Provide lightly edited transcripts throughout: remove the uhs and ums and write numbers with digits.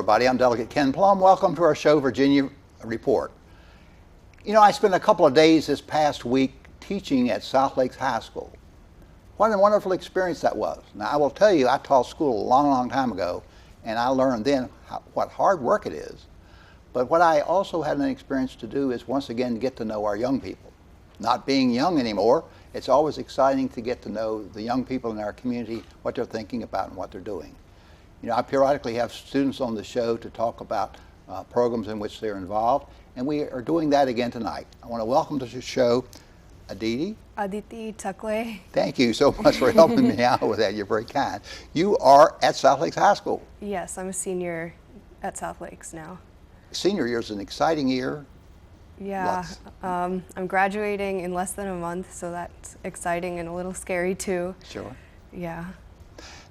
everybody. I'm Delegate Ken Plum. Welcome to our show, Virginia Report. You know, I spent a couple of days this past week teaching at South Lakes High School. What a wonderful experience that was. Now, I will tell you, I taught school a long time ago, and I learned then what hard work it is. But what I also had an experience to do is once again get to know our young people. Not being young anymore, it's always exciting to get to know the young people in our community, what they're thinking about and what they're doing. You know, I periodically have students on the show to talk about programs in which they're involved, and we are doing that again tonight. I want to welcome to the show Aditi. Aditi Takle. Thank you so much for helping me out with that. You're very kind. You are at South Lakes High School. Yes, I'm a senior at South Lakes now. Senior year is an exciting year. Yeah, I'm graduating in less than a month, so that's exciting and a little scary too. Sure. Yeah.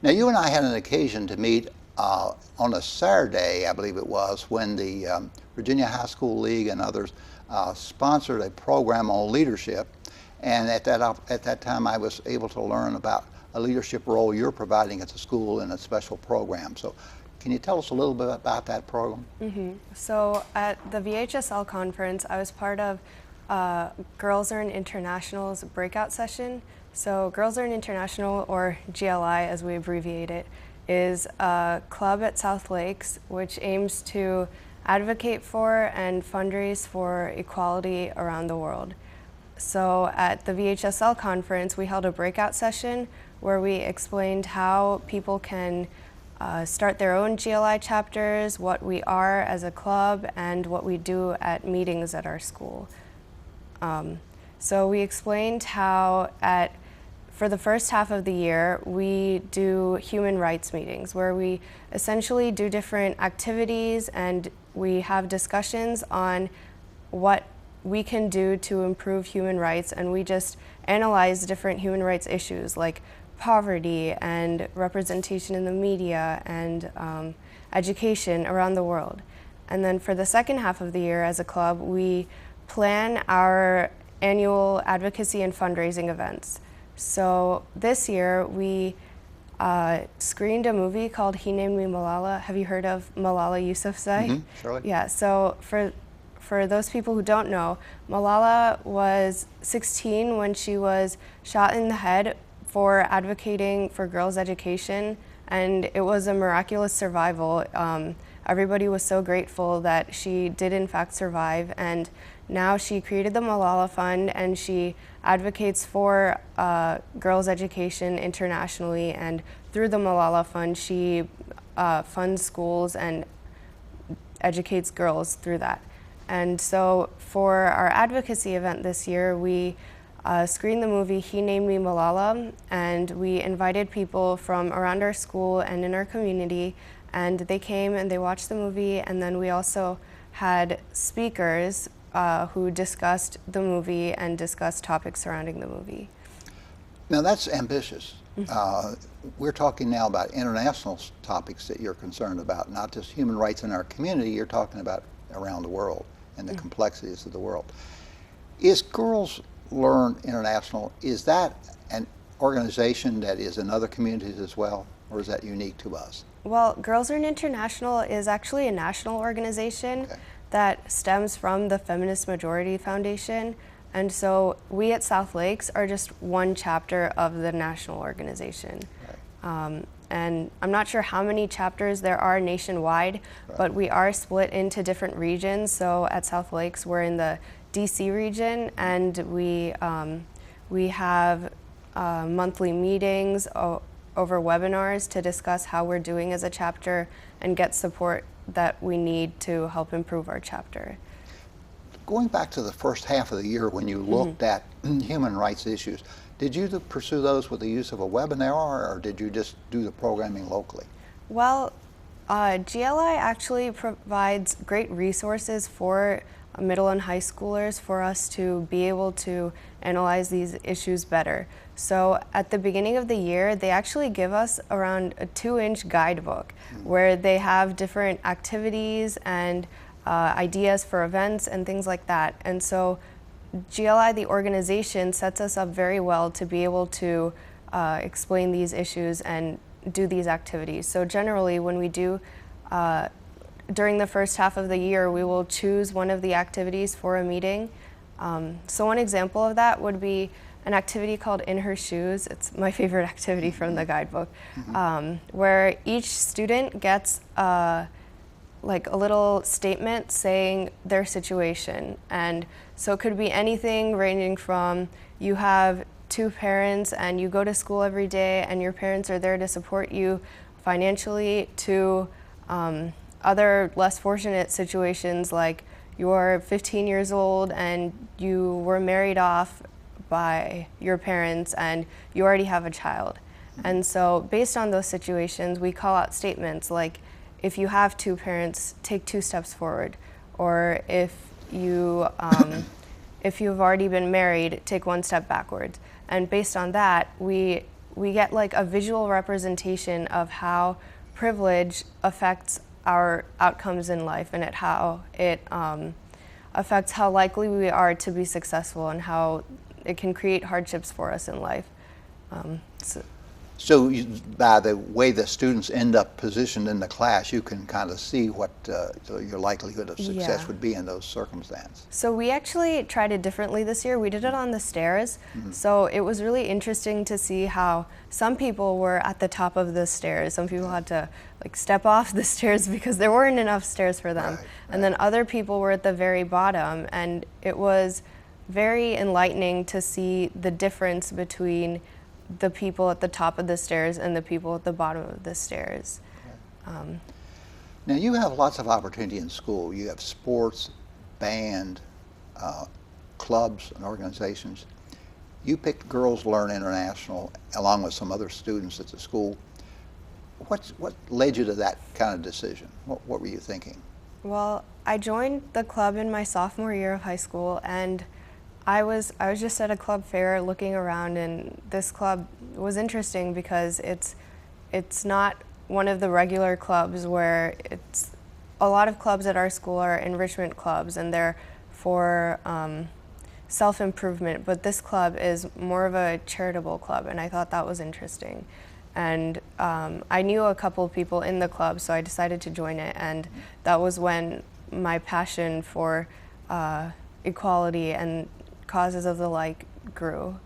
Now, you and I had an occasion to meet on a Saturday, I believe it was, when the Virginia High School League and others sponsored a program on leadership. And at that time, I was able to learn about a leadership role you're providing at the school in a special program. So can you tell us a little bit about that program? Mm-hmm. So at the VHSL conference, I was part of Girls Learn International's breakout session. So Girls Learn International, or GLI as we abbreviate it, is a club at South Lakes which aims to advocate for and fundraise for equality around the world. So at the VHSL conference, we held a breakout session where we explained how people can start their own GLI chapters, what we are as a club, and what we do at meetings at our school. So we explained how for the first half of the year, we do human rights meetings where we essentially do different activities and we have discussions on what we can do to improve human rights, and we just analyze different human rights issues like poverty and representation in the media and education around the world. And then for the second half of the year as a club, we plan our annual advocacy and fundraising events. So this year we screened a movie called He Named Me Malala. Have you heard of Malala Yousafzai? Mm-hmm, surely. Yeah, so for those people who don't know, Malala was 16 when she was shot in the head for advocating for girls' education, and it was a miraculous survival. Everybody was so grateful that she did in fact survive, and now she created the Malala Fund and she advocates for girls' education internationally, and through the Malala Fund she funds schools and educates girls through that. And so for our advocacy event this year, we screened the movie He Named Me Malala, and we invited people from around our school and in our community, and they came and they watched the movie, and then we also had speakers who discussed the movie and discussed topics surrounding the movie. Now that's ambitious. We're talking now about international topics that you're concerned about, not just human rights in our community, you're talking about around the world and the complexities of the world. Is Girls Learn International, is that an organization that is in other communities as well, or is that unique to us? Well, Girls Learn International is actually a national organization that stems from the Feminist Majority Foundation, and so we at South Lakes are just one chapter of the national organization. Right. And I'm not sure how many chapters there are nationwide, but we are split into different regions. So at South Lakes, we're in the DC region, and we have monthly meetings over webinars to discuss how we're doing as a chapter and get support that we need to help improve our chapter. Going back to the first half of the year when you looked at human rights issues, did you pursue those with the use of a webinar, or did you just do the programming locally? Well, GLI actually provides great resources for middle and high schoolers for us to be able to analyze these issues better. So at the beginning of the year, they actually give us around a 2-inch guidebook where they have different activities and ideas for events and things like that. And so GLI, the organization, sets us up very well to be able to explain these issues and do these activities. So generally, when we do during the first half of the year, we will choose one of the activities for a meeting. So one example of that would be an activity called In Her Shoes. It's my favorite activity from the guidebook, where each student gets like a little statement saying their situation. And so it could be anything ranging from you have two parents and you go to school every day and your parents are there to support you financially, to other less fortunate situations like you're 15 years old and you were married off by your parents and you already have a child. And so based on those situations, we call out statements like, if you have two parents, take 2 steps forward. Or if you, if you've already been married, take 1 step backwards. And based on that, we get like a visual representation of how privilege affects our outcomes in life, and how it affects how likely we are to be successful and how it can create hardships for us in life. So by the way the students end up positioned in the class, you can kind of see what your likelihood of success would be in those circumstances. So we actually tried it differently this year. We did it on the stairs. So it was really interesting to see how some people were at the top of the stairs. Some people had to like step off the stairs because there weren't enough stairs for them. And then other people were at the very bottom. And it was very enlightening to see the difference between the people at the top of the stairs and the people at the bottom of the stairs. Now you have lots of opportunity in school. You have sports, band, clubs and organizations. You picked Girls Learn International along with some other students at the school. What led you to that kind of decision? What were you thinking? Well, I joined the club in my sophomore year of high school, and I was just at a club fair looking around, and this club was interesting because it's not one of the regular clubs where it's a lot of clubs at our school are enrichment clubs and they're for self-improvement, but this club is more of a charitable club, and I thought that was interesting. And I knew a couple of people in the club, so I decided to join it, and that was when my passion for equality and causes of the like grew.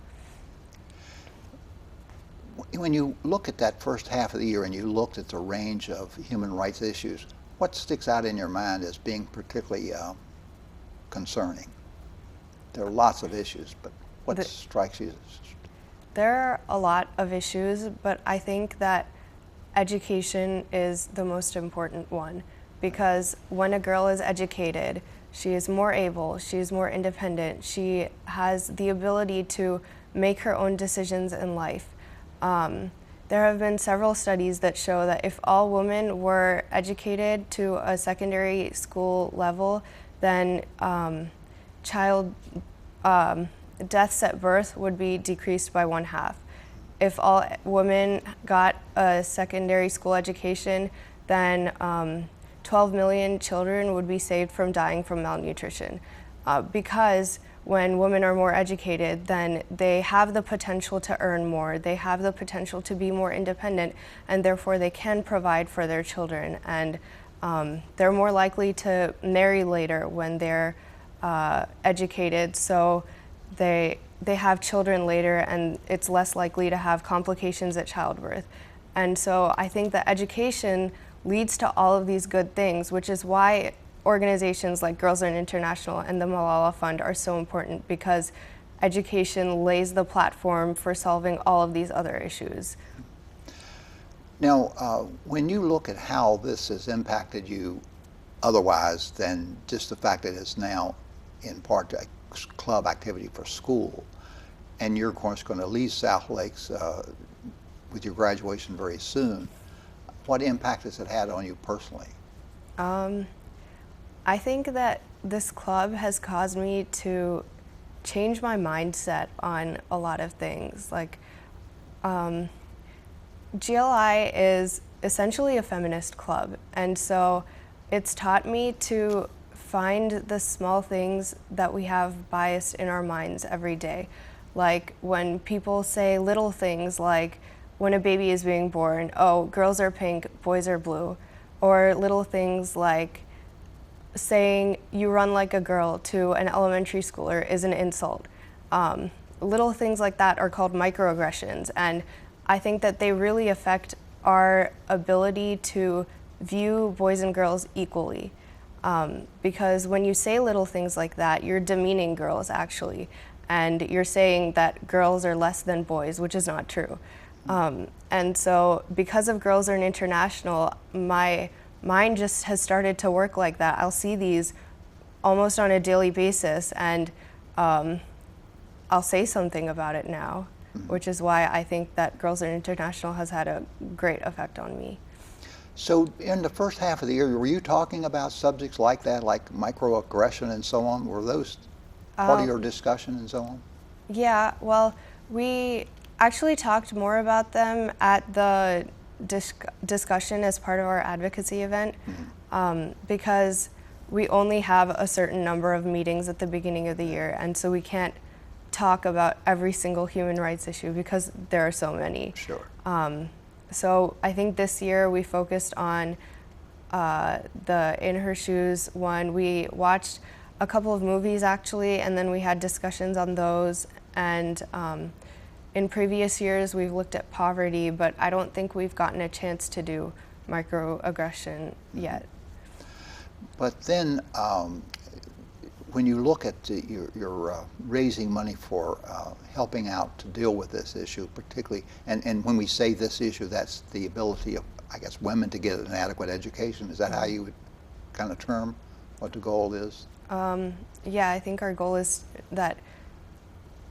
When you look at that first half of the year and you looked at the range of human rights issues, what sticks out in your mind as being particularly concerning? There are lots of issues, but what strikes you? There are a lot of issues, but I think that education is the most important one, because when a girl is educated, she is more able, she is more independent, she has the ability to make her own decisions in life. There have been several studies that show that if all women were educated to a secondary school level, then child deaths at birth would be decreased by 1/2. If all women got a secondary school education, then 12 million children would be saved from dying from malnutrition. Because when women are more educated, then they have the potential to earn more, they have the potential to be more independent, and therefore they can provide for their children. And they're more likely to marry later when they're educated, so they have children later, and it's less likely to have complications at childbirth. And so I think that education leads to all of these good things, which is why organizations like Girls Learn International and the Malala Fund are so important, because education lays the platform for solving all of these other issues. Now, when you look at how this has impacted you otherwise than just the fact that it's now in part a club activity for school, and you're of course going to leave South Lakes with your graduation very soon, what impact has it had on you personally? I think that this club has caused me to change my mindset on a lot of things. Like, GLI is essentially a feminist club, and so it's taught me to find the small things that we have biased in our minds every day. Like when people say little things like, when a baby is being born, oh, girls are pink, boys are blue. or little things like saying you run like a girl to an elementary schooler is an insult. Little things like that are called microaggressions, and I think that they really affect our ability to view boys and girls equally. Because when you say little things like that, you're demeaning girls actually, and you're saying that girls are less than boys, which is not true. And so because of Girls Are International, my mind just has started to work like that. I'll see these almost on a daily basis, and I'll say something about it now, which is why I think that Girls Are International has had a great effect on me. So in the first half of the year, were you talking about subjects like that, like microaggression and so on? Were those part of your discussion and so on? Yeah, well, we actually talked more about them at the discussion as part of our advocacy event, because we only have a certain number of meetings at the beginning of the year, and so we can't talk about every single human rights issue because there are so many. Sure. So I think this year we focused on the In Her Shoes one. We watched a couple of movies actually, and then we had discussions on those. And in previous years we've looked at poverty, but I don't think we've gotten a chance to do microaggression yet. But then when you look at you're raising money for helping out to deal with this issue, particularly, and when we say this issue, that's the ability of, I guess, women to get an adequate education. Is that how you would kind of term what the goal is? Yeah, I think our goal is that,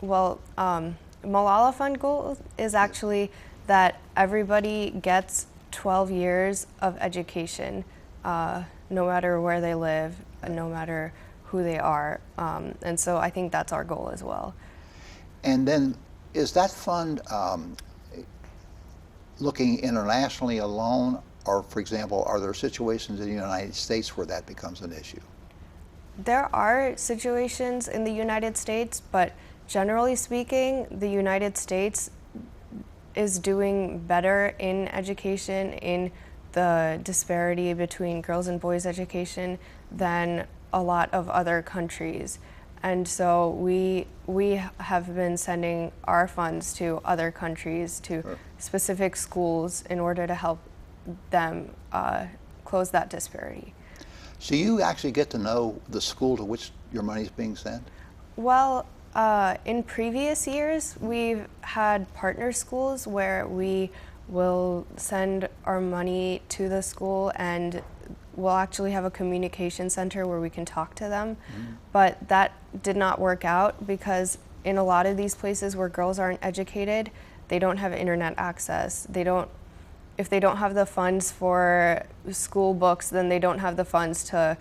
well, Malala Fund goal is actually that everybody gets 12 years of education, no matter where they live, no matter who they are, and so I think that's our goal as well. And then, is that fund looking internationally alone, or, for example, are there situations in the United States where that becomes an issue? There are situations in the United States, but generally speaking, the United States is doing better in education, in the disparity between girls' and boys' education, than a lot of other countries. And so we have been sending our funds to other countries, to specific schools, in order to help them close that disparity. So you actually get to know the school to which your money is being sent? Well, in previous years, we've had partner schools where we will send our money to the school, and we'll actually have a communication center where we can talk to them. But that did not work out because in a lot of these places where girls aren't educated, they don't have internet access. If they don't have the funds for school books, then they don't have the funds to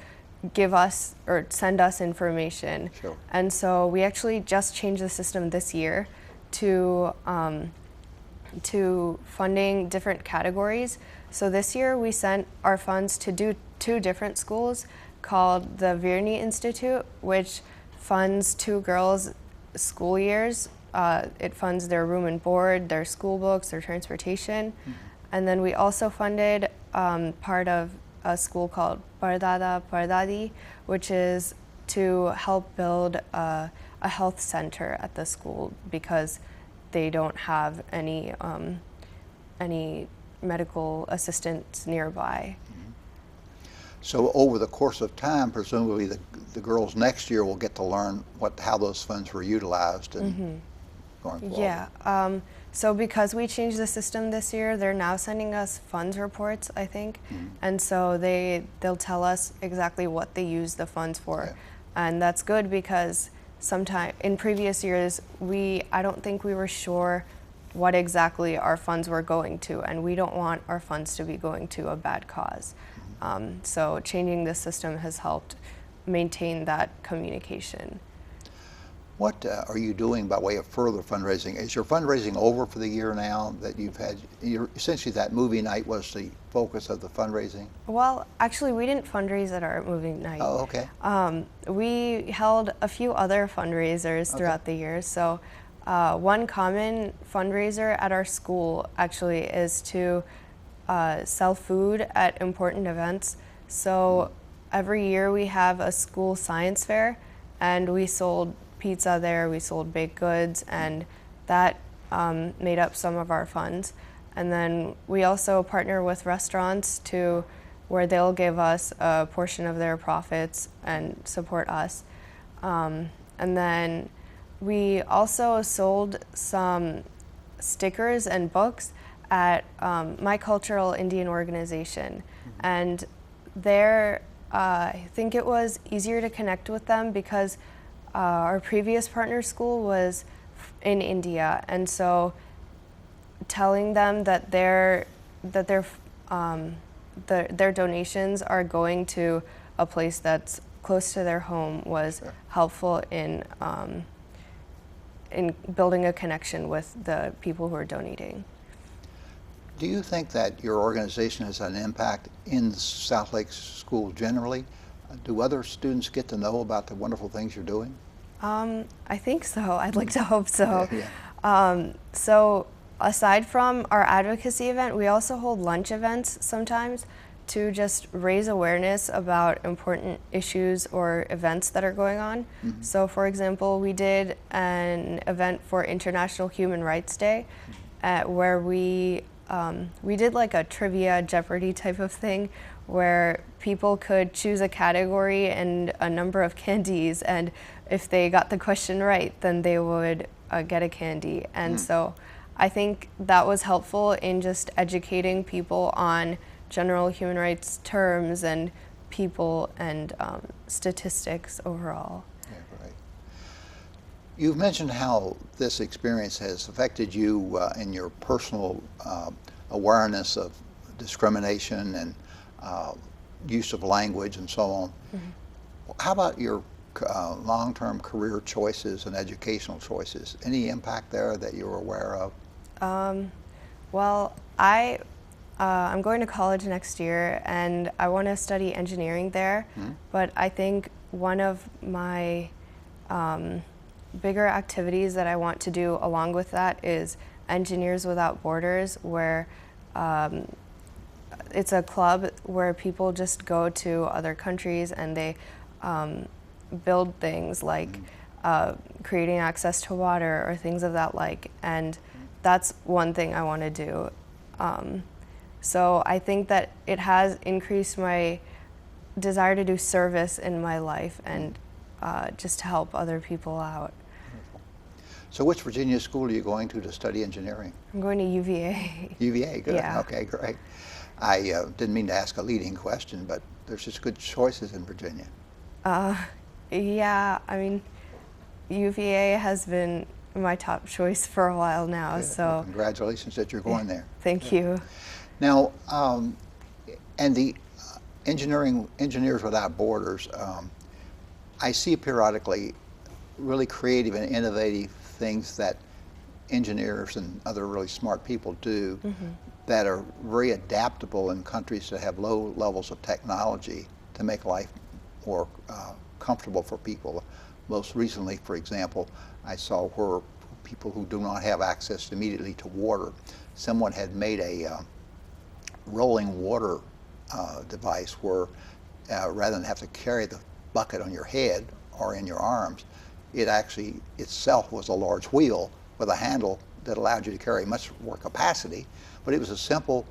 give us or send us information. Sure. And so we actually just changed the system this year to funding different categories. So this year we sent our funds to two different schools called the Virni Institute, which funds 2 girls' school years. It funds their room and board, their school books, their transportation. And then we also funded part of a school called Pardada Pardadi, which is to help build a health center at the school because they don't have any medical assistants nearby. So over the course of time, presumably the girls next year will get to learn how those funds were utilized and going forward. Yeah. So because we changed the system this year, they're now sending us funds reports, I think. And so they'll tell us exactly what they use the funds for. Okay. And that's good because in previous years, I don't think we were sure what exactly our funds were going to, and we don't want our funds to be going to a bad cause. So changing the system has helped maintain that communication. What are you doing by way of further fundraising? Is your fundraising over for the year now that you've had? Essentially, that movie night was the focus of the fundraising? Well, actually, we didn't fundraise at our movie night. Oh, okay. We held a few other fundraisers throughout the year. So one common fundraiser at our school actually is to sell food at important events. So every year we have a school science fair, and we sold pizza there, we sold baked goods, and that made up some of our funds. And then we also partner with restaurants to where they'll give us a portion of their profits and support us. And then we also sold some stickers and books at my cultural Indian organization. And there, I think it was easier to connect with them because our previous partner school was in India. And so telling them that their donations are going to a place that's close to their home was helpful in building a connection with the people who are donating. Do you think that your organization has an impact in South Lake School generally? Do other students get to know about the wonderful things you're doing? I think so. I'd like to hope so. Yeah. So aside from our advocacy event, we also hold lunch events sometimes to just raise awareness about important issues or events that are going on. Mm-hmm. So for example, we did an event for International Human Rights Day where we did like a trivia Jeopardy type of thing where people could choose a category and a number of candies, and if they got the question right, then they would get a candy. And so I think that was helpful in just educating people on general human rights terms and people and statistics overall. Yeah, right. You've mentioned how this experience has affected you in your personal awareness of discrimination and use of language and so on. Mm-hmm. How about your long-term career choices and educational choices? Any impact there that you're aware of? Well, I'm going to college next year, and I want to study engineering there. Mm-hmm. But I think one of my bigger activities that I want to do along with that is Engineers Without Borders, where it's a club where people just go to other countries and they build things like creating access to water or things of that like, and that's one thing I want to do. So I think that it has increased my desire to do service in my life and just to help other people out. So which Virginia school are you going to study engineering? I'm going to UVA. UVA, good. Yeah. Okay, great. I didn't mean to ask a leading question, but there's just good choices in Virginia. Yeah, I mean, UVA has been my top choice for a while now, Good. so. Well, congratulations that you're going there. Thank you. Now, and the Engineers Without Borders, I see periodically really creative and innovative things that engineers and other really smart people do that are very adaptable in countries that have low levels of technology to make life more comfortable for people. Most recently, for example, I saw where people who do not have access immediately to water, someone had made a rolling water device where rather than have to carry the bucket on your head or in your arms, it actually itself was a large wheel with a handle that allowed you to carry much more capacity, but it was a simple,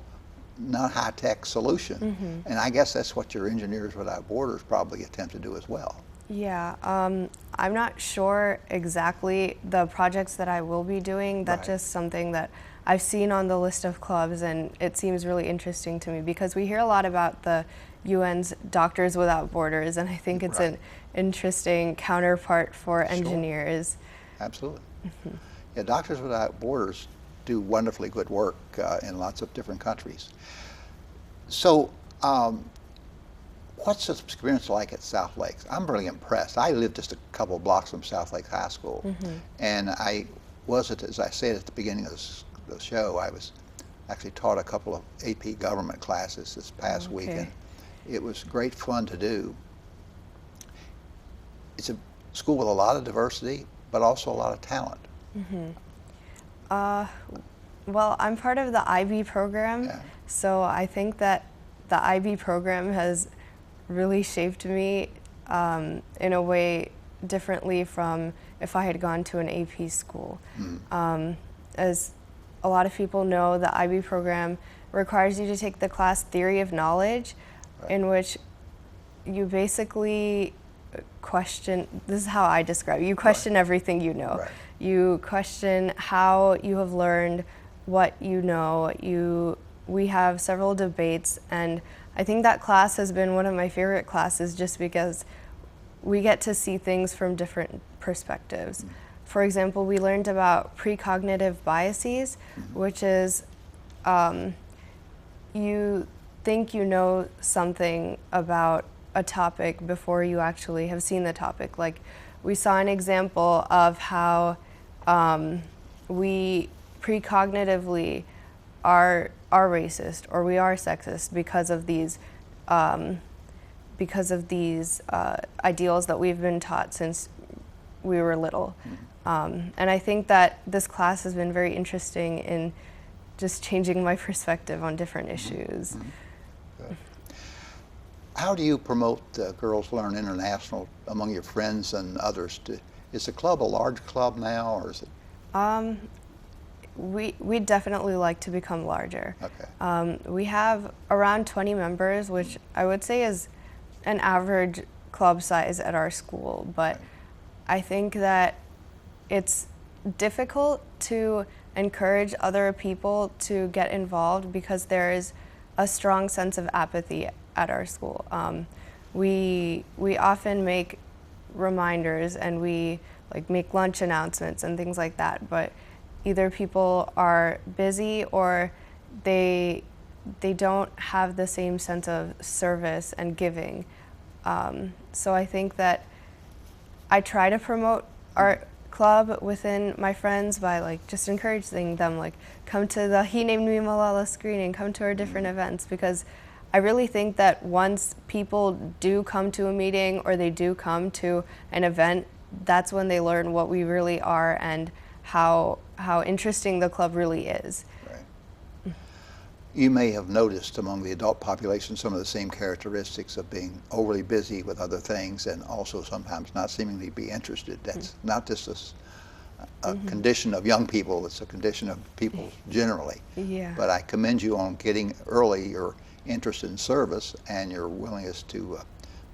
not high-tech solution. And I guess that's what your Engineers Without Borders probably attempt to do as well. Yeah, I'm not sure exactly the projects that I will be doing. That's just something that I've seen on the list of clubs, and it seems really interesting to me because we hear a lot about the UN's Doctors Without Borders, and I think it's an interesting counterpart for engineers. Absolutely. Yeah, Doctors Without Borders do wonderfully good work in lots of different countries. So, what's the experience like at South Lakes? I'm really impressed. I live just a couple of blocks from South Lakes High School, and I was, as I said at the beginning of the show, I was actually taught a couple of AP government classes this past week, and it was great fun to do. It's a school with a lot of diversity, but also a lot of talent. Well, I'm part of the IB program, Yeah. so I think that the IB program has really shaped me in a way differently from if I had gone to an AP school. As a lot of people know, the IB program requires you to take the class Theory of Knowledge, Right. in which you basically question, this is how I describe it, you question everything you know. Right. You question how you have learned what you know. We have several debates, and I think that class has been one of my favorite classes just because we get to see things from different perspectives. For example, we learned about precognitive biases, which is you think you know something about a topic before you actually have seen the topic. Like, we saw an example of how we precognitively are racist or we are sexist because of these ideals that we've been taught since we were little. And I think that this class has been very interesting in just changing my perspective on different issues. Good. How do you promote Girls Learn International among your friends and others? Is the club a large club now, or is it? We definitely like to become larger. Okay. We have around 20 members, which I would say is an average club size at our school, but Right. I think that it's difficult to encourage other people to get involved because there is a strong sense of apathy at our school. We often make reminders and we make lunch announcements and things like that, but either people are busy or they don't have the same sense of service and giving. So I think that I try to promote our club within my friends by just encouraging them, come to the He Named Me Malala screening, come to our different events, because I really think that once people do come to a meeting or they do come to an event, that's when they learn what we really are and how interesting the club really is. Right. You may have noticed among the adult population some of the same characteristics of being overly busy with other things and also sometimes not seemingly be interested. That's not just a condition of young people, it's a condition of people generally. Yeah. But I commend you on getting early your interest in service and your willingness to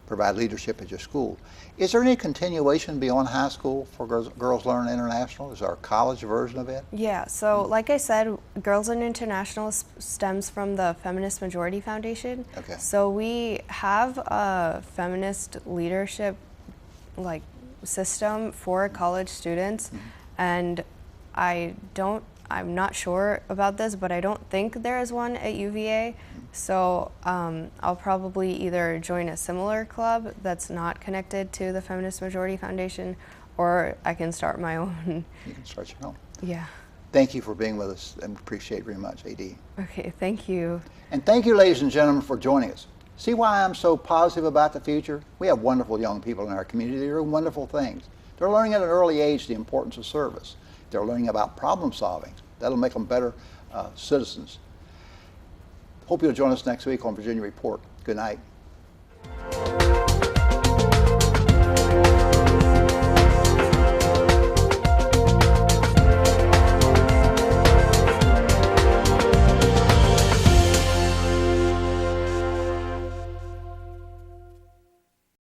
provide leadership at your school. Is there any continuation beyond high school for Girls Learn International? Is there a college version of it? Yeah, so like I said, Girls Learn International stems from the Feminist Majority Foundation. Okay. So we have a feminist leadership system for college students, and I'm not sure about this, but I don't think there is one at UVA. So I'll probably either join a similar club that's not connected to the Feminist Majority Foundation, or I can start my own. You can start your own. Yeah. Thank you for being with us and appreciate it very much, AD. Okay, thank you. And thank you, ladies and gentlemen, for joining us. See why I'm so positive about the future? We have wonderful young people in our community that are doing wonderful things. They're learning at an early age the importance of service. They're learning about problem solving. That'll make them better citizens. Hope you'll join us next week on Virginia Report. Good night.